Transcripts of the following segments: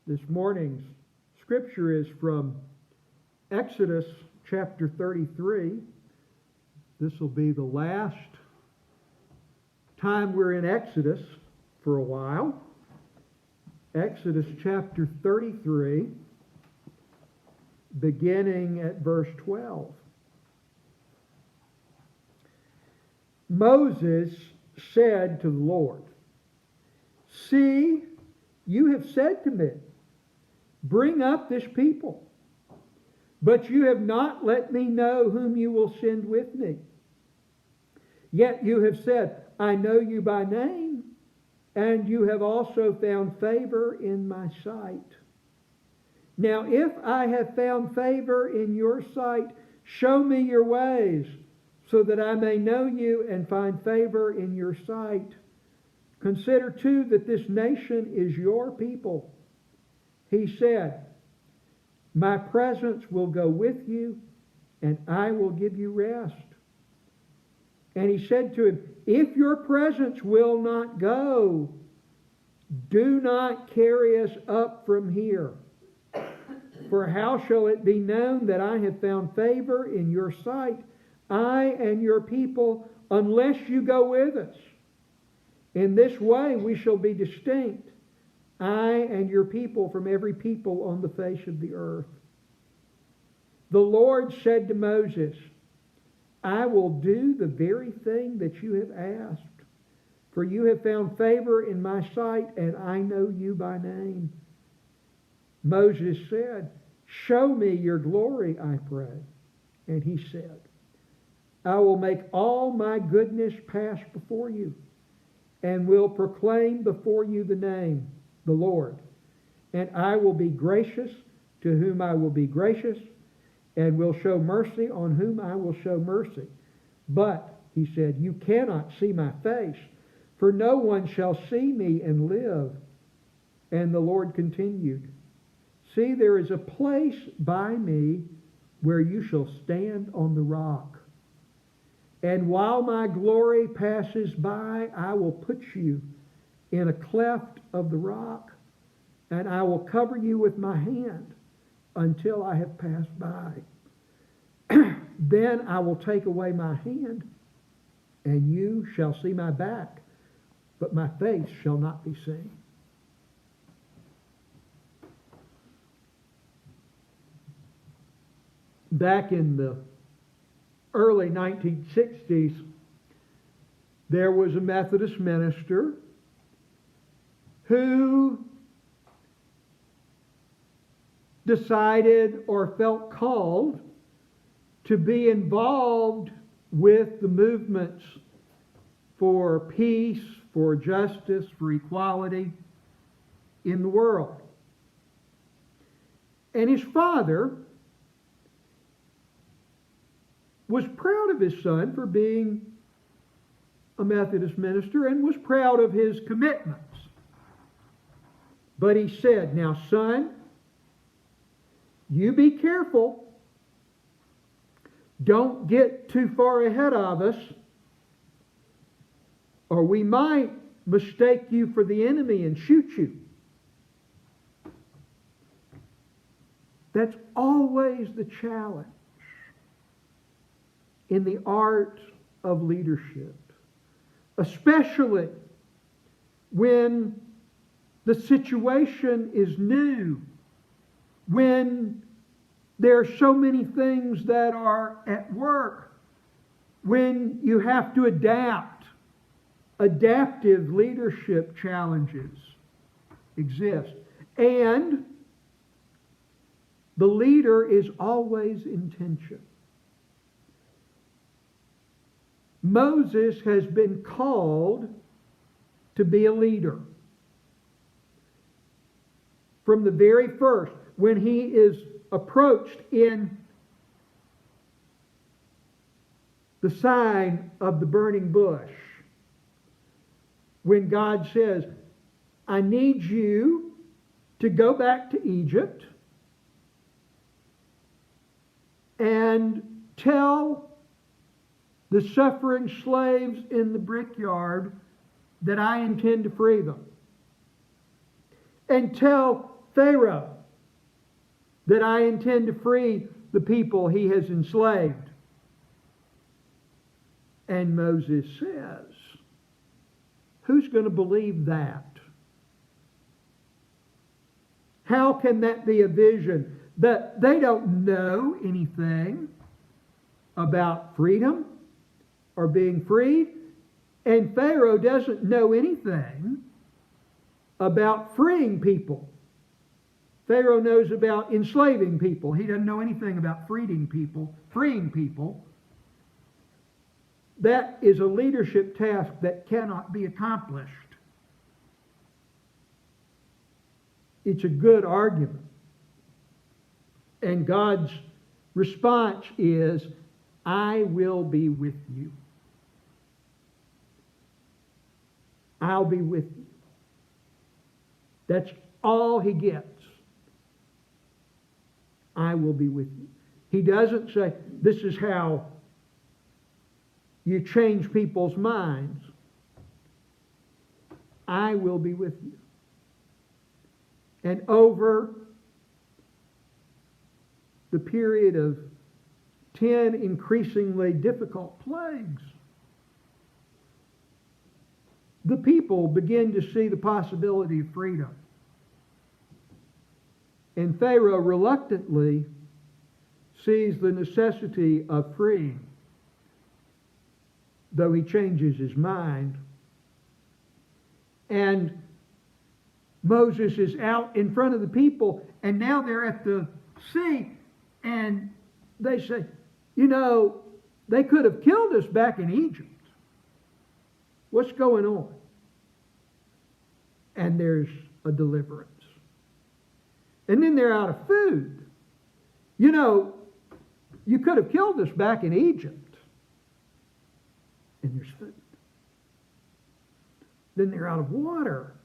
This morning's scripture is from Exodus chapter 33. This will be the last time we're in Exodus for a while. Exodus chapter 33, beginning at verse 12. Moses said to the Lord, "See, you have said to me, 'Bring up this people,' but you have not let me know whom you will send with me. Yet you have said, 'I know you by name,' and you have also found favor in my sight. Now if I have found favor in your sight, show me your ways, so that I may know you and find favor in your sight. Consider too that this nation is your people." He said, "My presence will go with you, and I will give you rest." And he said to him, "If your presence will not go, do not carry us up from here. For how shall it be known that I have found favor in your sight, I and your people, unless you go with us? In this way we shall be distinct, I and your people, from every people on the face of the earth." The Lord said to Moses, "I will do the very thing that you have asked, for you have found favor in my sight, and I know you by name." Moses said, "Show me your glory, I pray." And he said, "I will make all my goodness pass before you, and will proclaim before you the name, the Lord. And I will be gracious to whom I will be gracious, and will show mercy on whom I will show mercy. But," he said, "you cannot see my face, for no one shall see me and live." And the Lord continued, "See, there is a place by me where you shall stand on the rock. And while my glory passes by, I will put you in a cleft of the rock, and I will cover you with my hand until I have passed by. Then I will take away my hand, and you shall see my back, but my face shall not be seen." Back in the early 1960s, there was a Methodist minister who decided or felt called to be involved with the movements for peace, for justice, for equality in the world. And his father was proud of his son for being a Methodist minister and was proud of his commitments. But he said, "Now, son, you be careful. Don't get too far ahead of us, or we might mistake you for the enemy and shoot you." That's always the challenge in the art of leadership, especially when the situation is new, when there are so many things that are at work, when you have to adapt. Adaptive leadership challenges exist. And the leader is always in tension. Moses has been called to be a leader. From the very first, when he is approached in the sign of the burning bush, when God says, "I need you to go back to Egypt and tell the suffering slaves in the brickyard that I intend to free them. And tell Pharaoh that I intend to free the people he has enslaved. And Moses says, who's going to believe that? How can that be a vision? That they don't know anything about freedom or being freed. And Pharaoh doesn't know anything about freeing people. Pharaoh knows about enslaving people. He doesn't know anything about freeing people. That is a leadership task that cannot be accomplished. It's a good argument. And God's response is, I will be with you. I'll be with you. That's all he gets. I will be with you. He doesn't say, this is how you change people's minds. I will be with you. And over the period of 10 increasingly difficult plagues, the people begin to see the possibility of freedom. And Pharaoh reluctantly sees the necessity of freeing, though he changes his mind. And Moses is out in front of the people, and now they're at the sea, and they say, you know, they could have killed us back in Egypt. What's going on? And there's a deliverance. And then they're out of food. You know, you could have killed us back in Egypt. And there's food. Then they're out of water.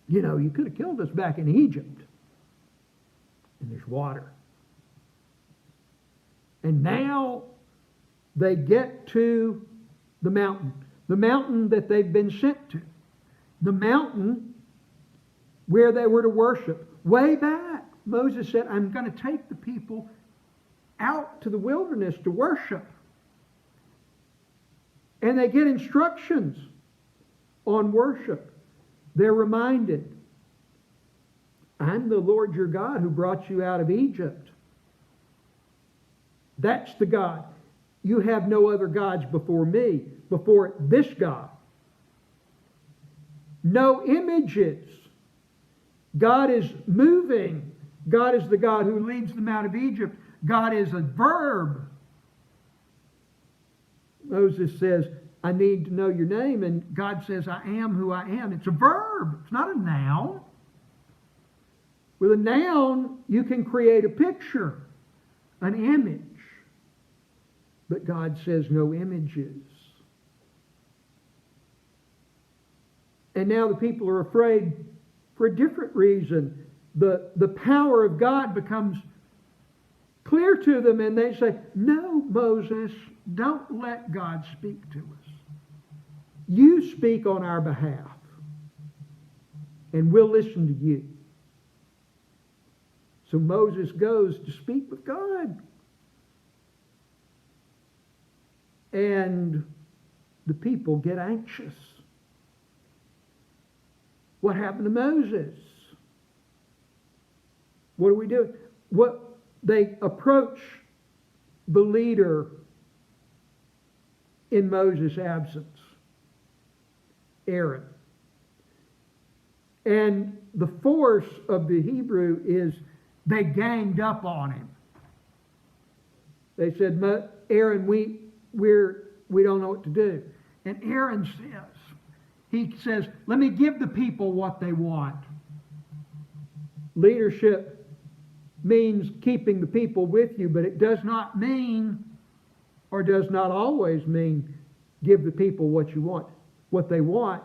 You know, you could have killed us back in Egypt. And there's water. And now they get to the mountain that they've been sent to. The mountain where they were to worship. Way back, Moses said, I'm going to take the people out to the wilderness to worship. And they get instructions on worship. They're reminded, I'm the Lord your God who brought you out of Egypt. That's the God. You have no other gods before me, before this God. No images. God is moving. God is the God who leads them out of Egypt. God is a verb. Moses says, I need to know your name. And God says, I am who I am. It's a verb. It's not a noun. With a noun, you can create a picture, an image. But God says no images. And now the people are afraid for a different reason. The power of God becomes clear to them, and they say, no, Moses, don't let God speak to us. You speak on our behalf, and we'll listen to you. So Moses goes to speak with God. And the people get anxious. What happened to Moses? What do we do? They approach the leader in Moses' absence, Aaron. And the force of the Hebrew is they ganged up on him. They said, Aaron, we don't know what to do. And Aaron says, let me give the people what they want. Leadership means keeping the people with you, but it does not mean, or does not always mean, give the people what they want.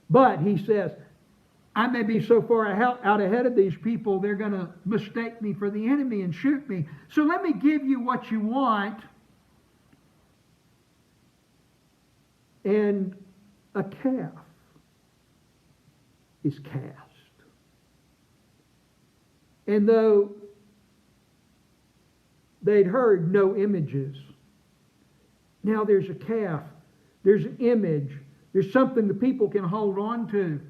But he says, I may be so far out ahead of these people, they're going to mistake me for the enemy and shoot me. So let me give you what you want. And a calf is cast. And though they'd heard no images, now there's a calf, there's an image, there's something the people can hold on to.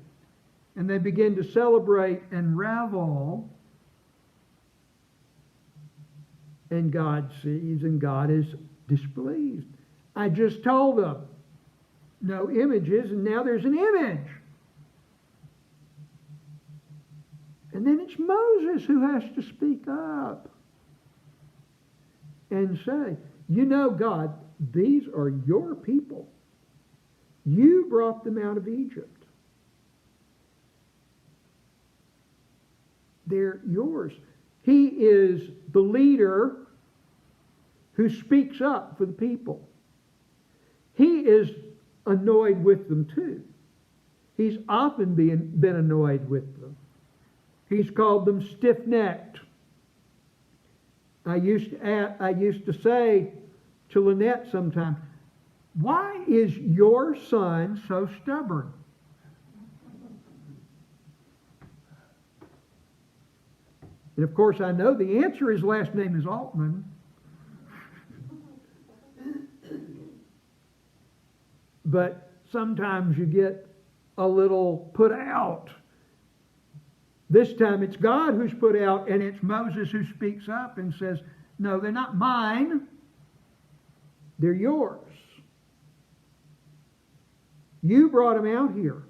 And they begin to celebrate and revel. And God sees, and God is displeased. I just told them, no images, and now there's an image. And then it's Moses who has to speak up and say, you know, God, these are your people. You brought them out of Egypt. They're yours. He is the leader who speaks up for the people. He is annoyed with them too. He's often been annoyed with them. He's called them stiff-necked. I used to say to Lynette sometimes, why is your son so stubborn? And of course I know the answer, his last name is Altman. But sometimes you get a little put out. This time it's God who's put out, and it's Moses who speaks up and says, no, they're not mine. They're yours. You brought them out here.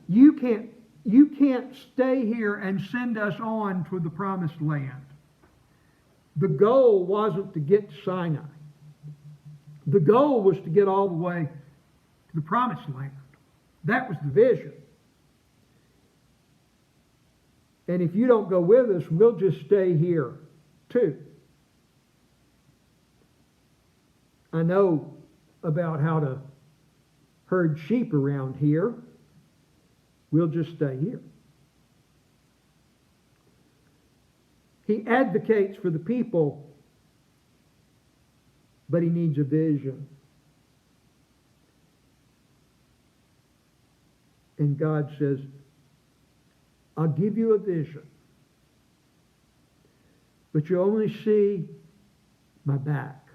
You can't stay here and send us on to the promised land. The goal wasn't to get to Sinai. The goal was to get all the way to the promised land. That was the vision. And if you don't go with us, we'll just stay here too. I know about how to herd sheep around here. We'll just stay here. He advocates for the people, but he needs a vision. And God says, I'll give you a vision, but you only see my back.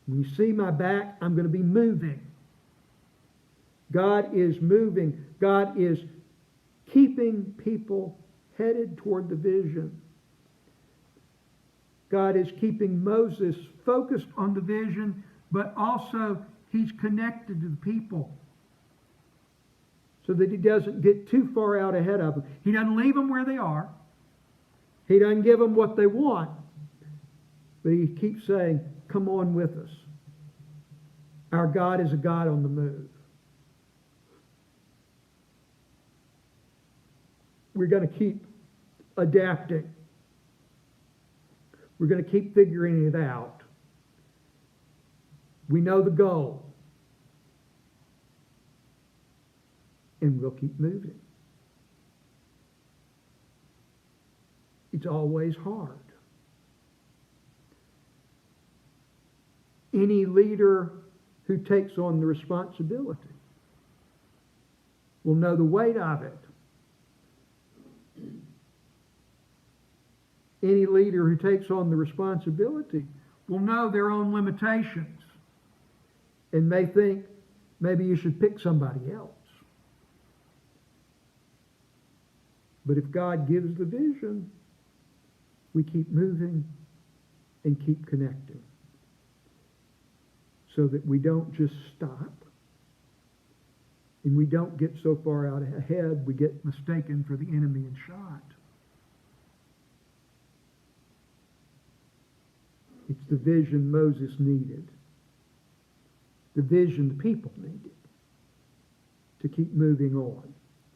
When you see my back, I'm going to be moving. God is moving. God is keeping people headed toward the vision. God is keeping Moses focused on the vision, but also he's connected to the people so that he doesn't get too far out ahead of them. He doesn't leave them where they are. He doesn't give them what they want. But he keeps saying, come on with us. Our God is a God on the move. We're going to keep adapting. We're going to keep figuring it out. We know the goal. And we'll keep moving. It's always hard. Any leader who takes on the responsibility will know the weight of it. Any leader who takes on the responsibility will know their own limitations and may think maybe you should pick somebody else. But if God gives the vision, we keep moving and keep connecting so that we don't just stop and we don't get so far out ahead we get mistaken for the enemy and shot. It's the vision Moses needed. The vision the people needed to keep moving on.